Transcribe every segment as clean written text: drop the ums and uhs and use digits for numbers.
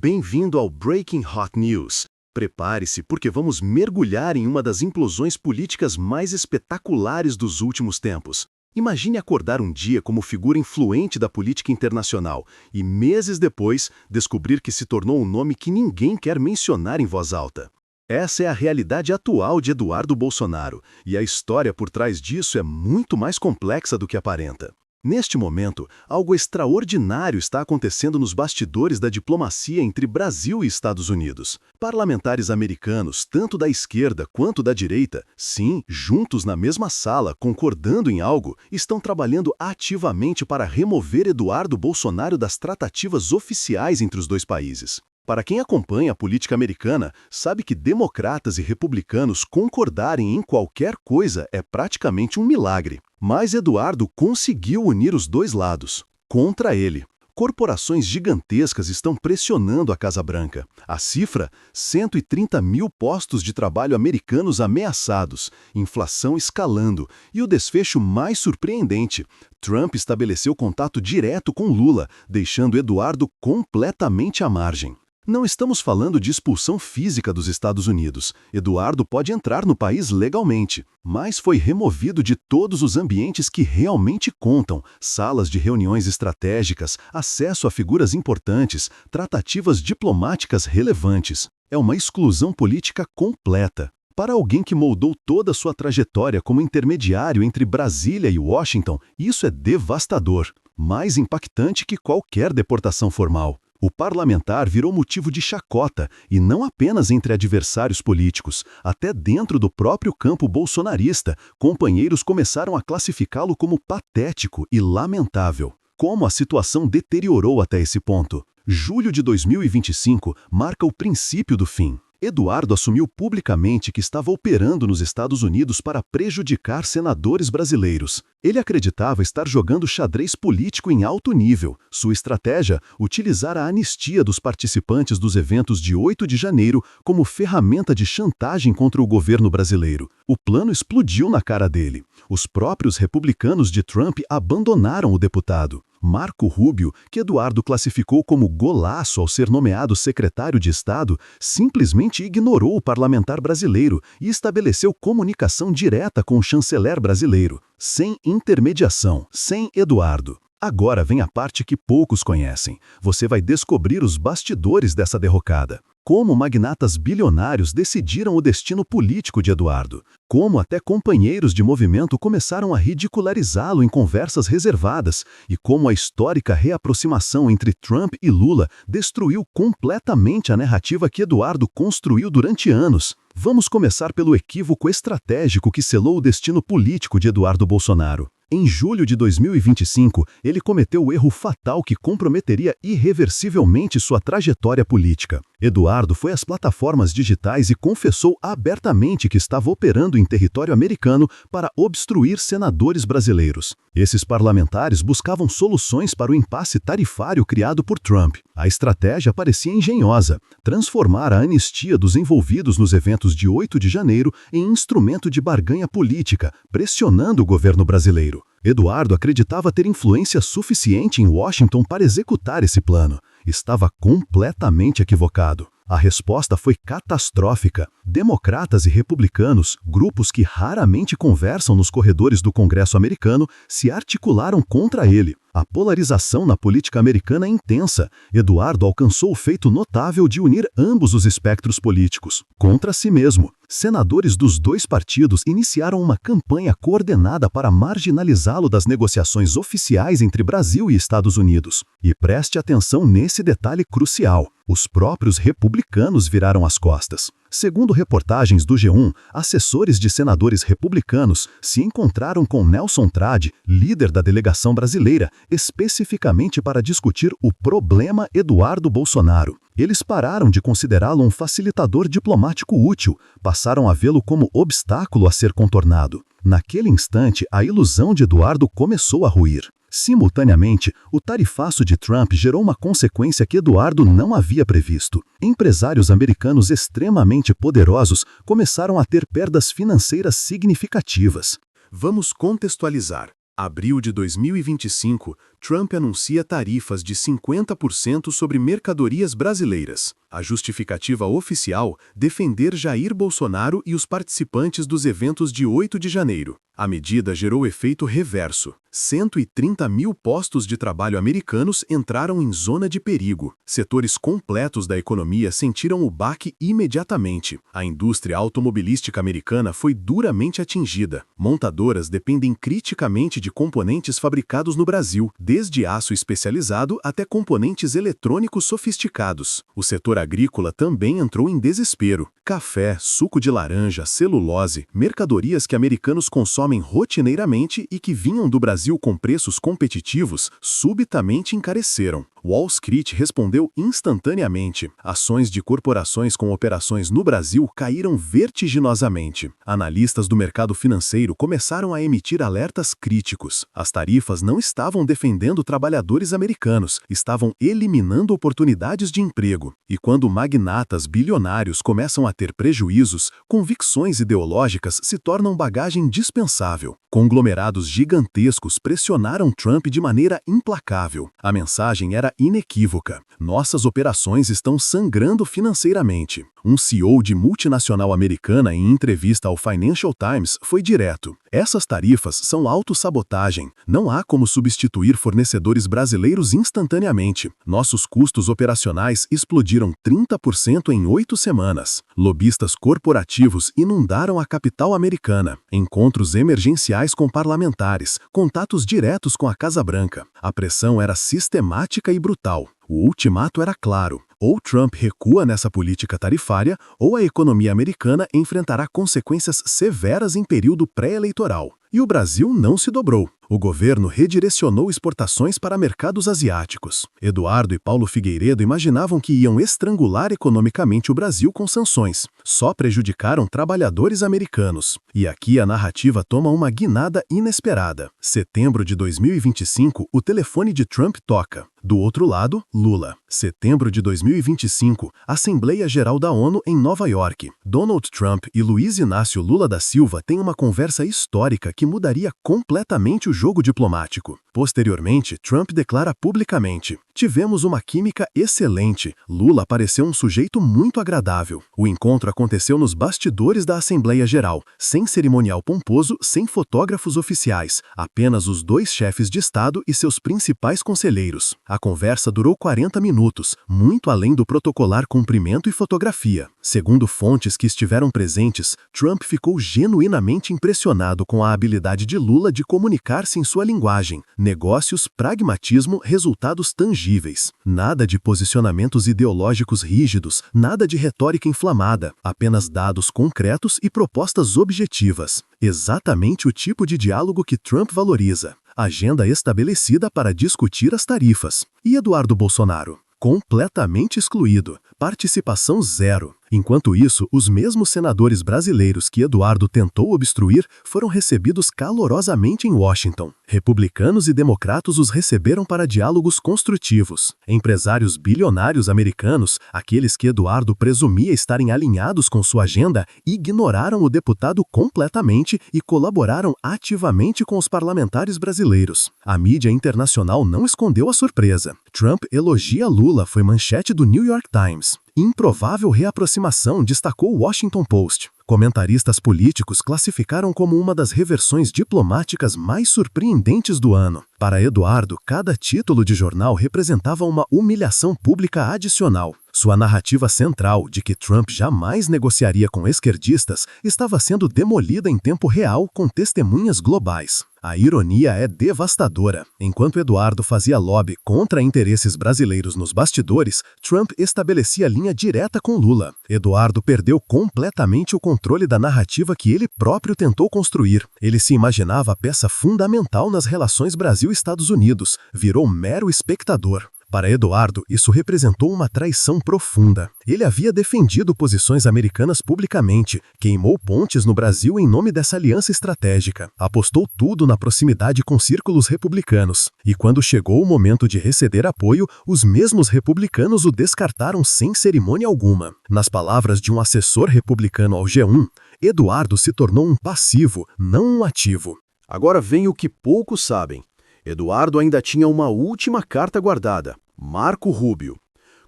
Bem-vindo ao Breaking Hot News. Prepare-se porque vamos mergulhar em uma das implosões políticas mais espetaculares dos últimos tempos. Imagine acordar um dia como figura influente da política internacional e, meses depois, descobrir que se tornou um nome que ninguém quer mencionar em voz alta. Essa é a realidade atual de Eduardo Bolsonaro, e a história por trás disso é muito mais complexa do que aparenta. Neste momento, algo extraordinário está acontecendo nos bastidores da diplomacia entre Brasil e Estados Unidos. Parlamentares americanos, tanto da esquerda quanto da direita, sim, juntos na mesma sala, concordando em algo, estão trabalhando ativamente para remover Eduardo Bolsonaro das tratativas oficiais entre os dois países. Para quem acompanha a política americana, sabe que democratas e republicanos concordarem em qualquer coisa é praticamente um milagre. Mas Eduardo conseguiu unir os dois lados. Contra ele, corporações gigantescas estão pressionando a Casa Branca. A cifra? 130 mil postos de trabalho americanos ameaçados, inflação escalando e o desfecho mais surpreendente. Trump estabeleceu contato direto com Lula, deixando Eduardo completamente à margem. Não estamos falando de expulsão física dos Estados Unidos. Eduardo pode entrar no país legalmente, mas foi removido de todos os ambientes que realmente contam, salas de reuniões estratégicas, acesso a figuras importantes, tratativas diplomáticas relevantes. É uma exclusão política completa. Para alguém que moldou toda a sua trajetória como intermediário entre Brasília e Washington, isso é devastador, mais impactante que qualquer deportação formal. O parlamentar virou motivo de chacota, e não apenas entre adversários políticos. Até dentro do próprio campo bolsonarista, companheiros começaram a classificá-lo como patético e lamentável. Como a situação deteriorou até esse ponto? Julho de 2025 marca o princípio do fim. Eduardo assumiu publicamente que estava operando nos Estados Unidos para prejudicar senadores brasileiros. Ele acreditava estar jogando xadrez político em alto nível. Sua estratégia, utilizar a anistia dos participantes dos eventos de 8 de janeiro como ferramenta de chantagem contra o governo brasileiro. O plano explodiu na cara dele. Os próprios republicanos de Trump abandonaram o deputado. Marco Rubio, que Eduardo classificou como golaço ao ser nomeado secretário de Estado, simplesmente ignorou o parlamentar brasileiro e estabeleceu comunicação direta com o chanceler brasileiro, sem intermediação, sem Eduardo. Agora vem a parte que poucos conhecem. Você vai descobrir os bastidores dessa derrocada. Como magnatas bilionários decidiram o destino político de Eduardo. Como até companheiros de movimento começaram a ridicularizá-lo em conversas reservadas. E como a histórica reaproximação entre Trump e Lula destruiu completamente a narrativa que Eduardo construiu durante anos. Vamos começar pelo equívoco estratégico que selou o destino político de Eduardo Bolsonaro. Em julho de 2025, ele cometeu o erro fatal que comprometeria irreversivelmente sua trajetória política. Eduardo foi às plataformas digitais e confessou abertamente que estava operando em território americano para obstruir senadores brasileiros. Esses parlamentares buscavam soluções para o impasse tarifário criado por Trump. A estratégia parecia engenhosa: transformar a anistia dos envolvidos nos eventos de 8 de janeiro em instrumento de barganha política, pressionando o governo brasileiro. Eduardo acreditava ter influência suficiente em Washington para executar esse plano. Estava completamente equivocado. A resposta foi catastrófica. Democratas e republicanos, grupos que raramente conversam nos corredores do Congresso americano, se articularam contra ele. A polarização na política americana é intensa. Eduardo alcançou o feito notável de unir ambos os espectros políticos, contra si mesmo. Senadores dos dois partidos iniciaram uma campanha coordenada para marginalizá-lo das negociações oficiais entre Brasil e Estados Unidos. E preste atenção nesse detalhe crucial: os próprios republicanos viraram as costas. Segundo reportagens do G1, assessores de senadores republicanos se encontraram com Nelson Trade, líder da delegação brasileira, especificamente para discutir o problema Eduardo Bolsonaro. Eles pararam de considerá-lo um facilitador diplomático útil, passaram a vê-lo como obstáculo a ser contornado. Naquele instante, a ilusão de Eduardo começou a ruir. Simultaneamente, o tarifaço de Trump gerou uma consequência que Eduardo não havia previsto. Empresários americanos extremamente poderosos começaram a ter perdas financeiras significativas. Vamos contextualizar. Abril de 2025, Trump anuncia tarifas de 50% sobre mercadorias brasileiras. A justificativa oficial: defender Jair Bolsonaro e os participantes dos eventos de 8 de janeiro. A medida gerou efeito reverso. 130 mil postos de trabalho americanos entraram em zona de perigo. Setores completos da economia sentiram o baque imediatamente. A indústria automobilística americana foi duramente atingida. Montadoras dependem criticamente de componentes fabricados no Brasil, desde aço especializado até componentes eletrônicos sofisticados. O setor agrícola também entrou em desespero. Café, suco de laranja, celulose, mercadorias que americanos consomem rotineiramente e que vinham do Brasil com preços competitivos, subitamente encareceram. Wall Street respondeu instantaneamente. Ações de corporações com operações no Brasil caíram vertiginosamente. Analistas do mercado financeiro começaram a emitir alertas críticos. As tarifas não estavam defendendo trabalhadores americanos, estavam eliminando oportunidades de emprego. E quando magnatas bilionários começam a ter prejuízos, convicções ideológicas se tornam bagagem dispensável. Conglomerados gigantescos pressionaram Trump de maneira implacável. A mensagem era inequívoca: nossas operações estão sangrando financeiramente. Um CEO de multinacional americana, em entrevista ao Financial Times, foi direto: essas tarifas são autossabotagem. Não há como substituir fornecedores brasileiros instantaneamente. Nossos custos operacionais explodiram 30% em 8 semanas. Lobistas corporativos inundaram a capital americana. Encontros emergenciais com parlamentares, contatos diretos com a Casa Branca. A pressão era sistemática e brutal. O ultimato era claro: ou Trump recua nessa política tarifária, ou a economia americana enfrentará consequências severas em período pré-eleitoral. E o Brasil não se dobrou. O governo redirecionou exportações para mercados asiáticos. Eduardo e Paulo Figueiredo imaginavam que iam estrangular economicamente o Brasil com sanções. Só prejudicaram trabalhadores americanos. E aqui a narrativa toma uma guinada inesperada. Setembro de 2025, o telefone de Trump toca. Do outro lado, Lula. Setembro de 2025, Assembleia Geral da ONU em Nova York. Donald Trump e Luiz Inácio Lula da Silva têm uma conversa histórica que mudaria completamente o jogo diplomático. Posteriormente, Trump declara publicamente: tivemos uma química excelente. Lula pareceu um sujeito muito agradável. O encontro aconteceu nos bastidores da Assembleia Geral, sem cerimonial pomposo, sem fotógrafos oficiais, apenas os dois chefes de Estado e seus principais conselheiros. A conversa durou 40 minutos, muito além do protocolar cumprimento e fotografia. Segundo fontes que estiveram presentes, Trump ficou genuinamente impressionado com a habilidade de Lula de comunicar-se em sua linguagem. Negócios, pragmatismo, resultados tangíveis. Nada de posicionamentos ideológicos rígidos, nada de retórica inflamada, apenas dados concretos e propostas objetivas. Exatamente o tipo de diálogo que Trump valoriza. Agenda estabelecida para discutir as tarifas. E Eduardo Bolsonaro? Completamente excluído. Participação zero. Enquanto isso, os mesmos senadores brasileiros que Eduardo tentou obstruir foram recebidos calorosamente em Washington. Republicanos e democratas os receberam para diálogos construtivos. Empresários bilionários americanos, aqueles que Eduardo presumia estarem alinhados com sua agenda, ignoraram o deputado completamente e colaboraram ativamente com os parlamentares brasileiros. A mídia internacional não escondeu a surpresa. Trump elogia Lula, foi manchete do New York Times. Improvável reaproximação, destacou o Washington Post. Comentaristas políticos classificaram como uma das reversões diplomáticas mais surpreendentes do ano. Para Eduardo, cada título de jornal representava uma humilhação pública adicional. Sua narrativa central de que Trump jamais negociaria com esquerdistas estava sendo demolida em tempo real com testemunhas globais. A ironia é devastadora. Enquanto Eduardo fazia lobby contra interesses brasileiros nos bastidores, Trump estabelecia linha direta com Lula. Eduardo perdeu completamente o controle da narrativa que ele próprio tentou construir. Ele se imaginava peça fundamental nas relações Brasil-Estados Unidos, virou mero espectador. Para Eduardo, isso representou uma traição profunda. Ele havia defendido posições americanas publicamente, queimou pontes no Brasil em nome dessa aliança estratégica, apostou tudo na proximidade com círculos republicanos. E quando chegou o momento de receber apoio, os mesmos republicanos o descartaram sem cerimônia alguma. Nas palavras de um assessor republicano ao G1, Eduardo se tornou um passivo, não um ativo. Agora vem o que poucos sabem. Eduardo ainda tinha uma última carta guardada: Marco Rubio.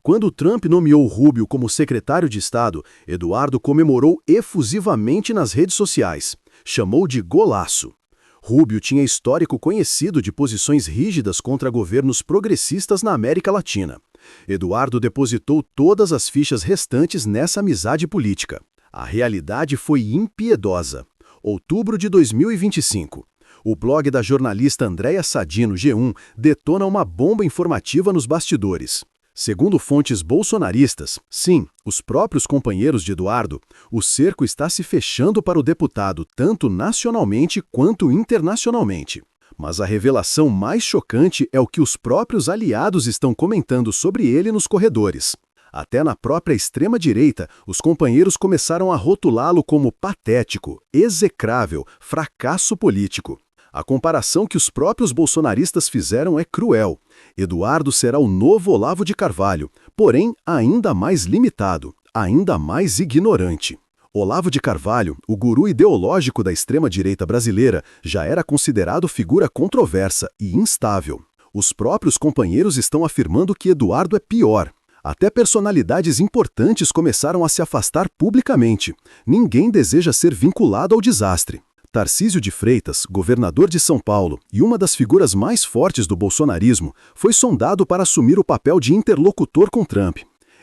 Quando Trump nomeou Rubio como secretário de Estado, Eduardo comemorou efusivamente nas redes sociais. Chamou de golaço. Rubio tinha histórico conhecido de posições rígidas contra governos progressistas na América Latina. Eduardo depositou todas as fichas restantes nessa amizade política. A realidade foi impiedosa. Outubro de 2025. O blog da jornalista Andréa Sadi no G1 detona uma bomba informativa nos bastidores. Segundo fontes bolsonaristas, sim, os próprios companheiros de Eduardo, o cerco está se fechando para o deputado tanto nacionalmente quanto internacionalmente. Mas a revelação mais chocante é o que os próprios aliados estão comentando sobre ele nos corredores. Até na própria extrema-direita, os companheiros começaram a rotulá-lo como patético, execrável, fracasso político. A comparação que os próprios bolsonaristas fizeram é cruel. Eduardo será o novo Olavo de Carvalho, porém ainda mais limitado, ainda mais ignorante. Olavo de Carvalho, o guru ideológico da extrema-direita brasileira, já era considerado figura controversa e instável. Os próprios companheiros estão afirmando que Eduardo é pior. Até personalidades importantes começaram a se afastar publicamente. Ninguém deseja ser vinculado ao desastre. Tarcísio de Freitas, governador de São Paulo e uma das figuras mais fortes do bolsonarismo, foi sondado para assumir o papel de interlocutor com Trump.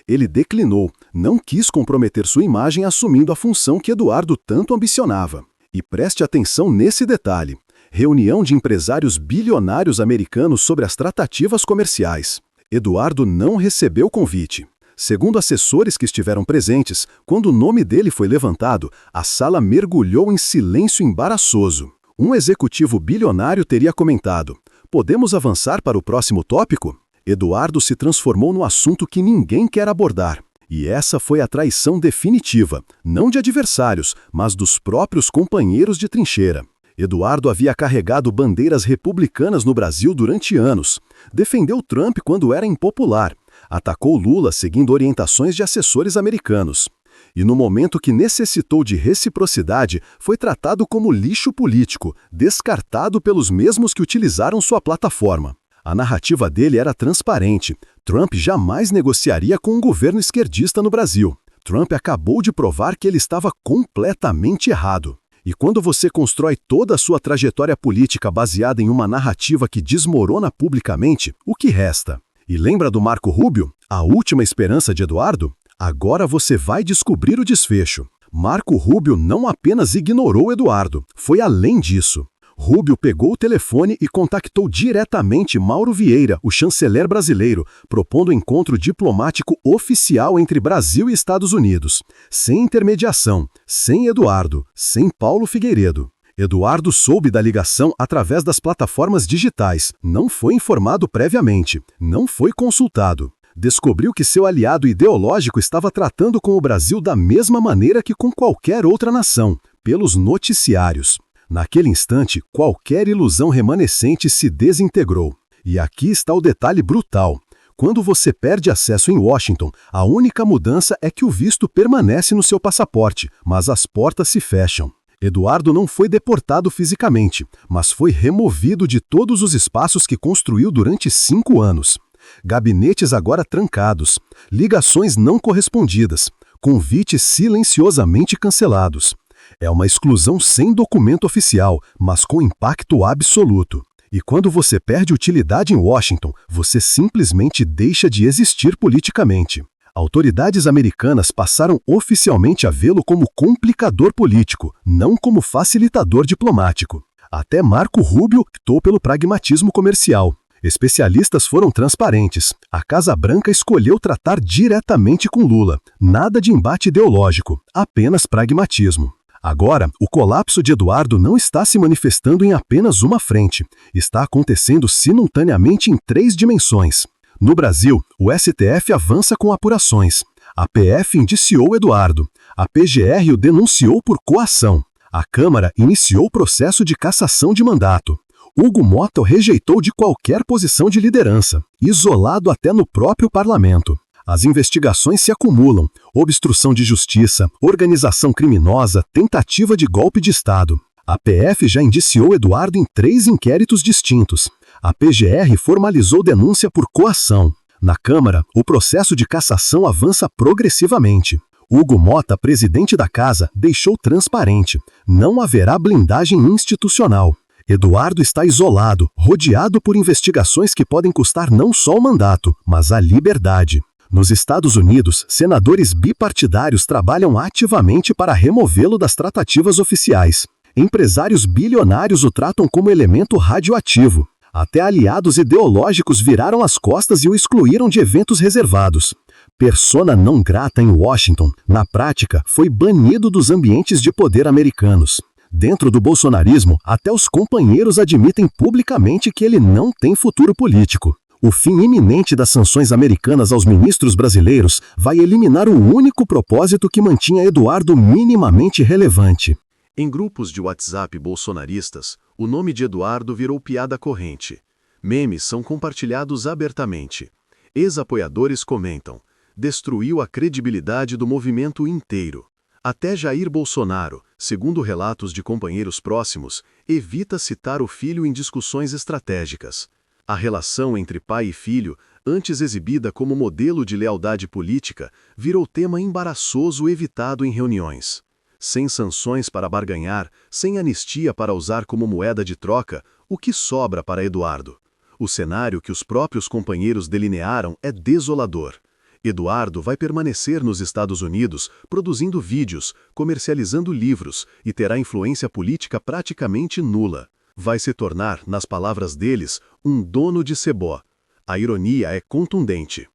Ele declinou, não quis comprometer sua imagem assumindo a função que Eduardo tanto ambicionava. E preste atenção nesse detalhe: reunião de empresários bilionários americanos sobre as tratativas comerciais. Eduardo não recebeu convite. Segundo assessores que estiveram presentes, quando o nome dele foi levantado, a sala mergulhou em silêncio embaraçoso. Um executivo bilionário teria comentado: "Podemos avançar para o próximo tópico?" Eduardo se transformou no assunto que ninguém quer abordar. E essa foi a traição definitiva, não de adversários, mas dos próprios companheiros de trincheira. Eduardo havia carregado bandeiras republicanas no Brasil durante anos. Defendeu Trump quando era impopular. Atacou Lula seguindo orientações de assessores americanos. E no momento que necessitou de reciprocidade, foi tratado como lixo político, descartado pelos mesmos que utilizaram sua plataforma. A narrativa dele era transparente. Trump jamais negociaria com um governo esquerdista no Brasil. Trump acabou de provar que ele estava completamente errado. E quando você constrói toda a sua trajetória política baseada em uma narrativa que desmorona publicamente, o que resta? E lembra do Marco Rubio, a última esperança de Eduardo? Agora você vai descobrir o desfecho. Marco Rubio não apenas ignorou Eduardo, foi além disso. Rubio pegou o telefone e contactou diretamente Mauro Vieira, o chanceler brasileiro, propondo encontro diplomático oficial entre Brasil e Estados Unidos. Sem intermediação, sem Eduardo, sem Paulo Figueiredo. Eduardo soube da ligação através das plataformas digitais, não foi informado previamente, não foi consultado. Descobriu que seu aliado ideológico estava tratando com o Brasil da mesma maneira que com qualquer outra nação, pelos noticiários. Naquele instante, qualquer ilusão remanescente se desintegrou. E aqui está o detalhe brutal. Quando você perde acesso em Washington, a única mudança é que o visto permanece no seu passaporte, mas as portas se fecham. Eduardo não foi deportado fisicamente, mas foi removido de todos os espaços que construiu durante 5 anos. Gabinetes agora trancados, ligações não correspondidas, convites silenciosamente cancelados. É uma exclusão sem documento oficial, mas com impacto absoluto. E quando você perde utilidade em Washington, você simplesmente deixa de existir politicamente. Autoridades americanas passaram oficialmente a vê-lo como complicador político, não como facilitador diplomático. Até Marco Rubio optou pelo pragmatismo comercial. Especialistas foram transparentes. A Casa Branca escolheu tratar diretamente com Lula. Nada de embate ideológico, apenas pragmatismo. Agora, o colapso de Eduardo não está se manifestando em apenas uma frente. Está acontecendo simultaneamente em 3 dimensões. No Brasil, o STF avança com apurações. A PF indiciou Eduardo. A PGR o denunciou por coação. A Câmara iniciou o processo de cassação de mandato. Hugo Mota rejeitou de qualquer posição de liderança, isolado até no próprio parlamento. As investigações se acumulam: obstrução de justiça, organização criminosa, tentativa de golpe de Estado. A PF já indiciou Eduardo em 3 inquéritos distintos. A PGR formalizou denúncia por coação. Na Câmara, o processo de cassação avança progressivamente. Hugo Mota, presidente da Casa, deixou transparente: não haverá blindagem institucional. Eduardo está isolado, rodeado por investigações que podem custar não só o mandato, mas a liberdade. Nos Estados Unidos, senadores bipartidários trabalham ativamente para removê-lo das tratativas oficiais. Empresários bilionários o tratam como elemento radioativo. Até aliados ideológicos viraram as costas e o excluíram de eventos reservados. Persona não grata em Washington, na prática, foi banido dos ambientes de poder americanos. Dentro do bolsonarismo, até os companheiros admitem publicamente que ele não tem futuro político. O fim iminente das sanções americanas aos ministros brasileiros vai eliminar o único propósito que mantinha Eduardo minimamente relevante. Em grupos de WhatsApp bolsonaristas, o nome de Eduardo virou piada corrente. Memes são compartilhados abertamente. Ex-apoiadores comentam: destruiu a credibilidade do movimento inteiro. Até Jair Bolsonaro, segundo relatos de companheiros próximos, evita citar o filho em discussões estratégicas. A relação entre pai e filho, antes exibida como modelo de lealdade política, virou tema embaraçoso evitado em reuniões. Sem sanções para barganhar, sem anistia para usar como moeda de troca, o que sobra para Eduardo? O cenário que os próprios companheiros delinearam é desolador. Eduardo vai permanecer nos Estados Unidos produzindo vídeos, comercializando livros e terá influência política praticamente nula. Vai se tornar, nas palavras deles, um dono de cebó. A ironia é contundente.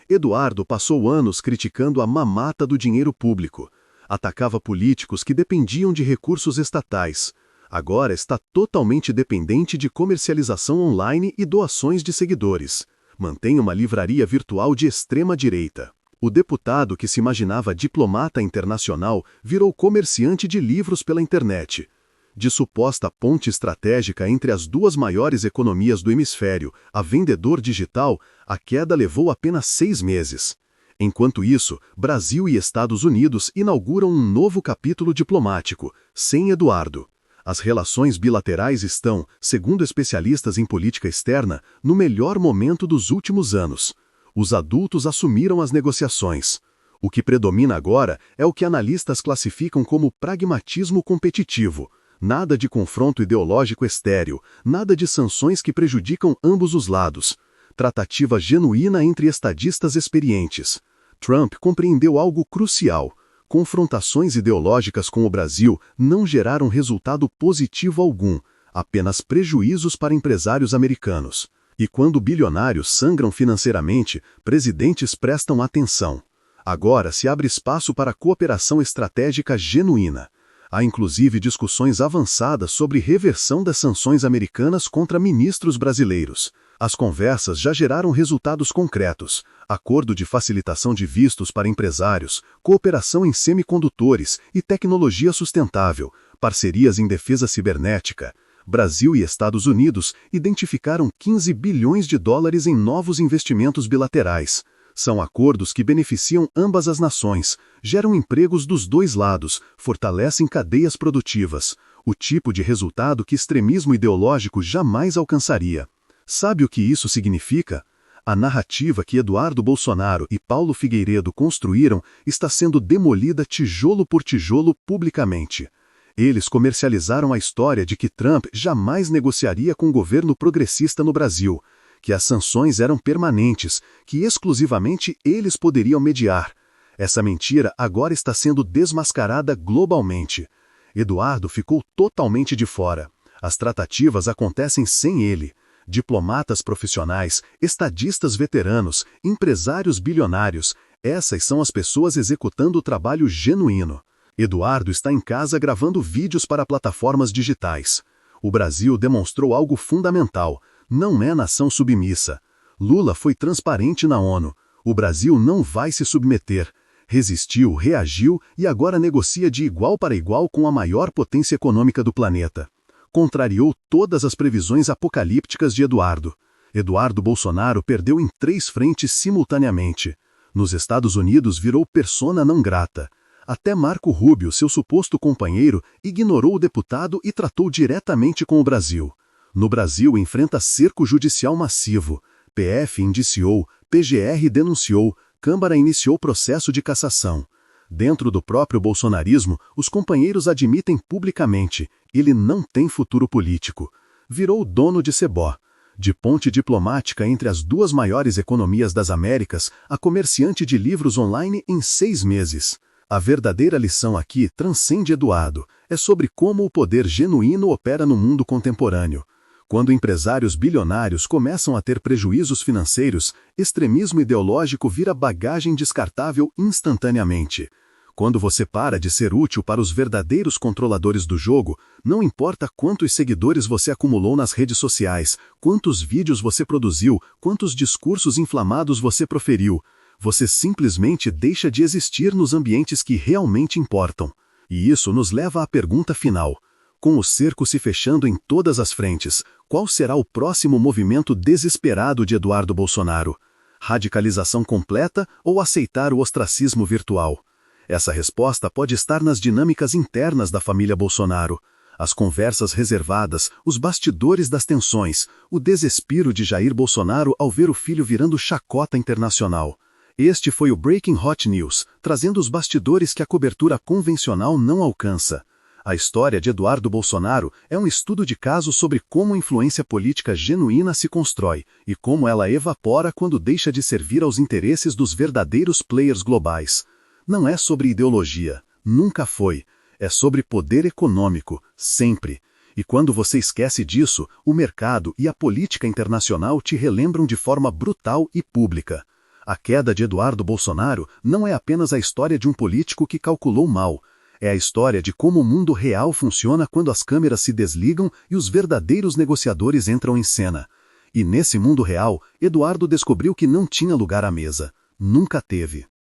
Eduardo passou anos criticando a mamata do dinheiro público. Atacava políticos que dependiam de recursos estatais. Agora está totalmente dependente de comercialização online e doações de seguidores. Mantém uma livraria virtual de extrema-direita. O deputado que se imaginava diplomata internacional virou comerciante de livros pela internet. De suposta ponte estratégica entre as 2 maiores economias do hemisfério, a vendedor digital, a queda levou apenas 6 meses. Enquanto isso, Brasil e Estados Unidos inauguram um novo capítulo diplomático, sem Eduardo. As relações bilaterais estão, segundo especialistas em política externa, no melhor momento dos últimos anos. Os adultos assumiram as negociações. O que predomina agora é o que analistas classificam como pragmatismo competitivo. Nada de confronto ideológico estéril, nada de sanções que prejudicam ambos os lados. Tratativa genuína entre estadistas experientes. Trump compreendeu algo crucial. Confrontações ideológicas com o Brasil não geraram resultado positivo algum, apenas prejuízos para empresários americanos. E quando bilionários sangram financeiramente, presidentes prestam atenção. Agora se abre espaço para cooperação estratégica genuína. Há inclusive discussões avançadas sobre reversão das sanções americanas contra ministros brasileiros. As conversas já geraram resultados concretos: acordo de facilitação de vistos para empresários, cooperação em semicondutores e tecnologia sustentável, parcerias em defesa cibernética. Brasil e Estados Unidos identificaram 15 bilhões de dólares em novos investimentos bilaterais. São acordos que beneficiam ambas as nações, geram empregos dos 2 lados, fortalecem cadeias produtivas. O tipo de resultado que extremismo ideológico jamais alcançaria. Sabe o que isso significa? A narrativa que Eduardo Bolsonaro e Paulo Figueiredo construíram está sendo demolida tijolo por tijolo publicamente. Eles comercializaram a história de que Trump jamais negociaria com o governo progressista no Brasil, que as sanções eram permanentes, que exclusivamente eles poderiam mediar. Essa mentira agora está sendo desmascarada globalmente. Eduardo ficou totalmente de fora. As tratativas acontecem sem ele. Diplomatas profissionais, estadistas veteranos, empresários bilionários, essas são as pessoas executando o trabalho genuíno. Eduardo está em casa gravando vídeos para plataformas digitais. O Brasil demonstrou algo fundamental: não é nação submissa. Lula foi transparente na ONU. O Brasil não vai se submeter. Resistiu, reagiu e agora negocia de igual para igual com a maior potência econômica do planeta. Contrariou todas as previsões apocalípticas de Eduardo. Eduardo Bolsonaro perdeu em 3 frentes simultaneamente. Nos Estados Unidos virou persona não grata. Até Marco Rubio, seu suposto companheiro, ignorou o deputado e tratou diretamente com o Brasil. No Brasil, enfrenta cerco judicial massivo. PF indiciou, PGR denunciou, Câmara iniciou processo de cassação. Dentro do próprio bolsonarismo, os companheiros admitem publicamente, ele não tem futuro político. Virou dono de Sebó. De ponte diplomática entre as duas maiores economias das Américas, a comerciante de livros online em 6 meses. A verdadeira lição aqui transcende Eduardo, é sobre como o poder genuíno opera no mundo contemporâneo. Quando empresários bilionários começam a ter prejuízos financeiros, extremismo ideológico vira bagagem descartável instantaneamente. Quando você para de ser útil para os verdadeiros controladores do jogo, não importa quantos seguidores você acumulou nas redes sociais, quantos vídeos você produziu, quantos discursos inflamados você proferiu, você simplesmente deixa de existir nos ambientes que realmente importam. E isso nos leva à pergunta final. Com o cerco se fechando em todas as frentes, qual será o próximo movimento desesperado de Eduardo Bolsonaro? Radicalização completa ou aceitar o ostracismo virtual? Essa resposta pode estar nas dinâmicas internas da família Bolsonaro. As conversas reservadas, os bastidores das tensões, o desespero de Jair Bolsonaro ao ver o filho virando chacota internacional. Este foi o Breaking Hot News, trazendo os bastidores que a cobertura convencional não alcança. A história de Eduardo Bolsonaro é um estudo de caso sobre como a influência política genuína se constrói e como ela evapora quando deixa de servir aos interesses dos verdadeiros players globais. Não é sobre ideologia, nunca foi. É sobre poder econômico, sempre. E quando você esquece disso, o mercado e a política internacional te relembram de forma brutal e pública. A queda de Eduardo Bolsonaro não é apenas a história de um político que calculou mal. É a história de como o mundo real funciona quando as câmeras se desligam e os verdadeiros negociadores entram em cena. E nesse mundo real, Eduardo descobriu que não tinha lugar à mesa. Nunca teve.